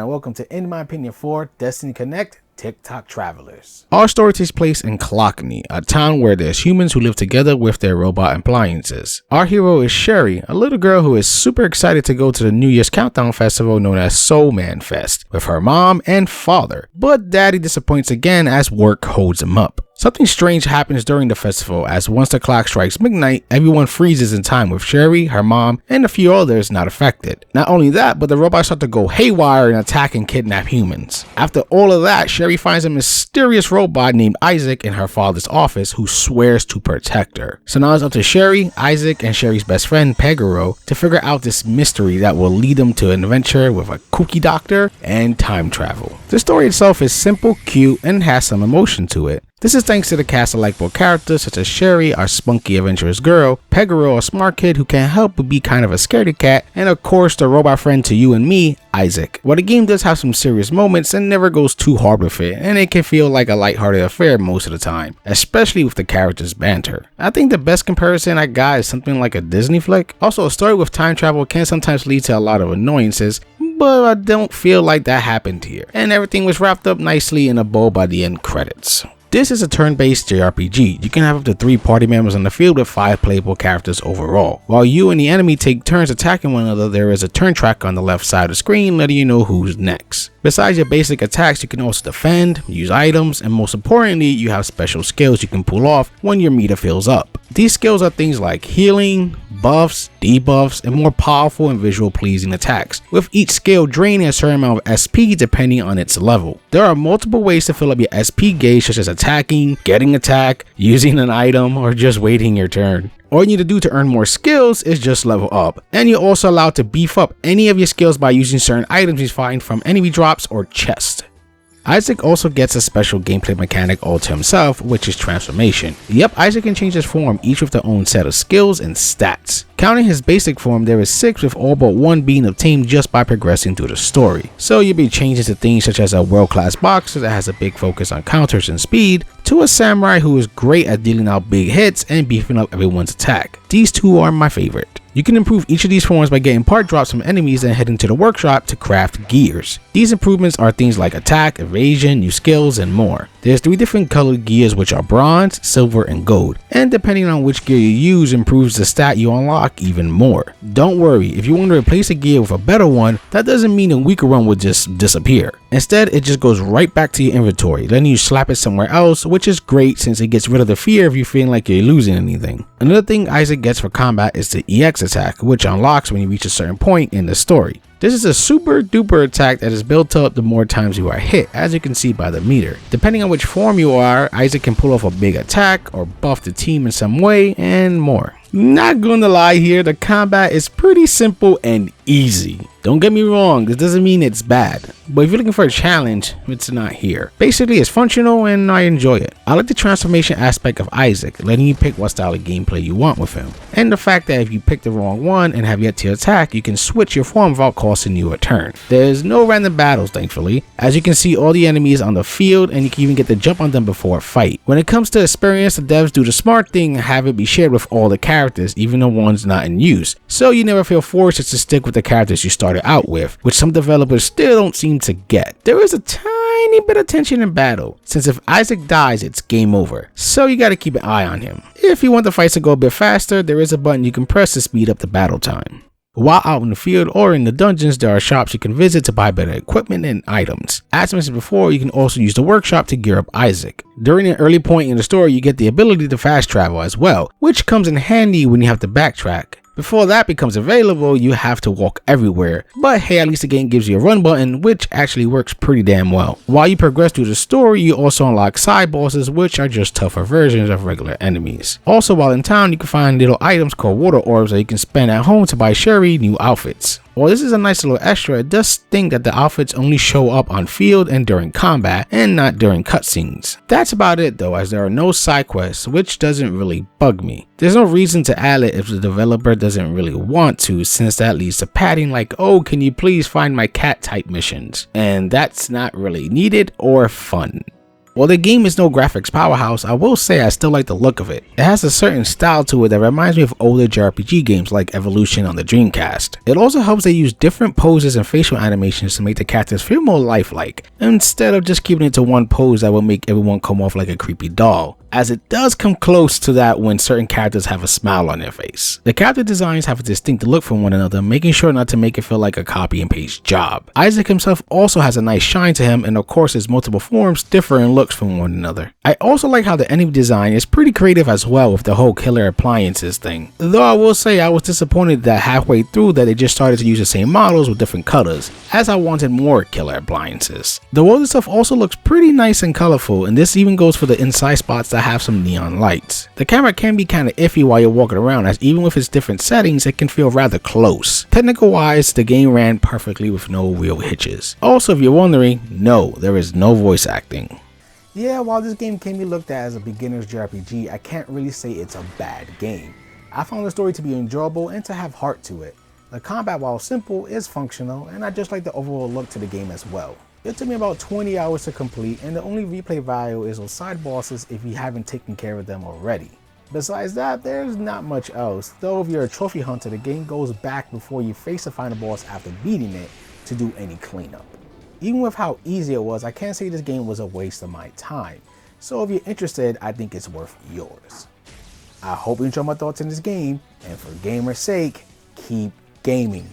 and welcome to In My Opinion 4 Destiny Connect tick-tock Travelers. Our story takes place in Clockney, a town where there's humans who live together with their robot appliances. Our hero is Sherry, a little girl who is super excited to go to the New Year's Countdown Festival known as Soul Man Fest with her mom and father, but daddy disappoints again as work holds him up. Something strange happens during the festival as once the clock strikes midnight, everyone freezes in time with Sherry, her mom, and a few others not affected. Not only that, but the robots start to go haywire and attack and kidnap humans. After all of that, Sherry finds a mysterious robot named Isaac in her father's office who swears to protect her. So now it's up to Sherry, Isaac, and Sherry's best friend Pegaro to figure out this mystery that will lead them to an adventure with a kooky doctor and time travel. The story itself is simple, cute, and has some emotion to it. This is thanks to the cast of likable characters such as Sherry, our spunky adventurous girl, Pegaro, a smart kid who can't help but be kind of a scaredy cat, and of course the robot friend to you and me, Isaac. While the game does have some serious moments and never goes too hard with it, and it can feel like a lighthearted affair most of the time, especially with the characters' banter. I think the best comparison I got is something like a Disney flick. Also, a story with time travel can sometimes lead to a lot of annoyances, but I don't feel like that happened here, and everything was wrapped up nicely in a bow by the end credits. This is a turn-based JRPG. You can have up to 3 party members on the field with 5 playable characters overall. While you and the enemy take turns attacking one another, there is a turn tracker on the left side of the screen letting you know who's next. Besides your basic attacks, you can also defend, use items, and most importantly, you have special skills you can pull off when your meter fills up. These skills are things like healing, buffs, debuffs, and more powerful and visual pleasing attacks, with each skill draining a certain amount of SP depending on its level. There are multiple ways to fill up your SP gauge, such as attacking, getting attack, using an item, or just waiting your turn. All you need to do to earn more skills is just level up, and you're also allowed to beef up any of your skills by using certain items you find from enemy drops or chests. Isaac also gets a special gameplay mechanic all to himself, which is transformation. Yep, Isaac can change his form, each with their own set of skills and stats. Counting his basic form, there is 6 with all but 1 being obtained just by progressing through the story. So you'll be changing to things such as a world-class boxer that has a big focus on counters and speed, to a samurai who is great at dealing out big hits and beefing up everyone's attack. These 2 are my favorite. You can improve each of these forms by getting part drops from enemies and heading to the workshop to craft gears. These improvements are things like attack, evasion, new skills, and more. There's 3 different colored gears which are bronze, silver, and gold, and depending on which gear you use improves the stat you unlock even more. Don't worry, if you want to replace a gear with a better one, that doesn't mean a weaker one will just disappear. Instead, it just goes right back to your inventory, letting you slap it somewhere else, which is great since it gets rid of the fear of you feeling like you're losing anything. Another thing Isaac gets for combat is the EX attack, which unlocks when you reach a certain point in the story. This is a super duper attack that is built up the more times you are hit, as you can see by the meter. Depending on which form you are, Isaac can pull off a big attack or buff the team in some way and more. Not gonna lie here, the combat is pretty simple and easy. Don't get me wrong, this doesn't mean it's bad, but if you're looking for a challenge, it's not here. Basically, it's functional and I enjoy it. I like the transformation aspect of Isaac, letting you pick what style of gameplay you want with him, and the fact that if you pick the wrong one and have yet to attack, you can switch your form without costing you a turn. There's no random battles, thankfully, as you can see all the enemies on the field and you can even get to jump on them before a fight. When it comes to experience, the devs do the smart thing and have it be shared with all the characters, even the ones not in use, so you never feel forced to stick with the characters you started out with, which some developers still don't seem to get. There is a tiny bit of tension in battle, since if Isaac dies it's game over, so you gotta keep an eye on him. If you want the fights to go a bit faster, there is a button you can press to speed up the battle time. While out in the field or in the dungeons, there are shops you can visit to buy better equipment and items. As mentioned before, you can also use the workshop to gear up Isaac. During an early point in the story, you get the ability to fast travel as well, which comes in handy when you have to backtrack. Before that becomes available, you have to walk everywhere, but hey, at least the game gives you a run button, which actually works pretty damn well. While you progress through the story, you also unlock side bosses, which are just tougher versions of regular enemies. Also, while in town, you can find little items called water orbs that you can spend at home to buy Sherry new outfits. While this is a nice little extra, it does think that the outfits only show up on field and during combat, and not during cutscenes. That's about it though, as there are no side quests, which doesn't really bug me. There's no reason to add it if the developer doesn't really want to, since that leads to padding like, oh, can you please find my cat type missions? And that's not really needed or fun. While the game is no graphics powerhouse, I will say I still like the look of it. It has a certain style to it that reminds me of older JRPG games like Evolution on the Dreamcast. It also helps they use different poses and facial animations to make the characters feel more lifelike, instead of just keeping it to one pose that will make everyone come off like a creepy doll, as it does come close to that when certain characters have a smile on their face. The character designs have a distinct look from one another, making sure not to make it feel like a copy and paste job. Isaac himself also has a nice shine to him, and of course his multiple forms differ in looks from one another. I also like how the enemy design is pretty creative as well with the whole killer appliances thing, though I will say I was disappointed that halfway through that they just started to use the same models with different colors, as I wanted more killer appliances. The world itself also looks pretty nice and colorful, and this even goes for the inside spots that have some neon lights. The camera can be kinda iffy while you're walking around, as even with its different settings it can feel rather close. Technical wise, the game ran perfectly with no real hitches. Also, if you're wondering, no, there is no voice acting. Yeah, while this game can be looked at as a beginner's JRPG, I can't really say it's a bad game. I found the story to be enjoyable and to have heart to it. The combat, while simple, is functional, and I just like the overall look to the game as well. It took me about 20 hours to complete, and the only replay value is on side bosses if you haven't taken care of them already. Besides that, there's not much else, though if you're a trophy hunter, the game goes back before you face the final boss after beating it to do any cleanup. Even with how easy it was, I can't say this game was a waste of my time, so if you're interested, I think it's worth yours. I hope you enjoy my thoughts in this game, and for gamer's sake, keep gaming.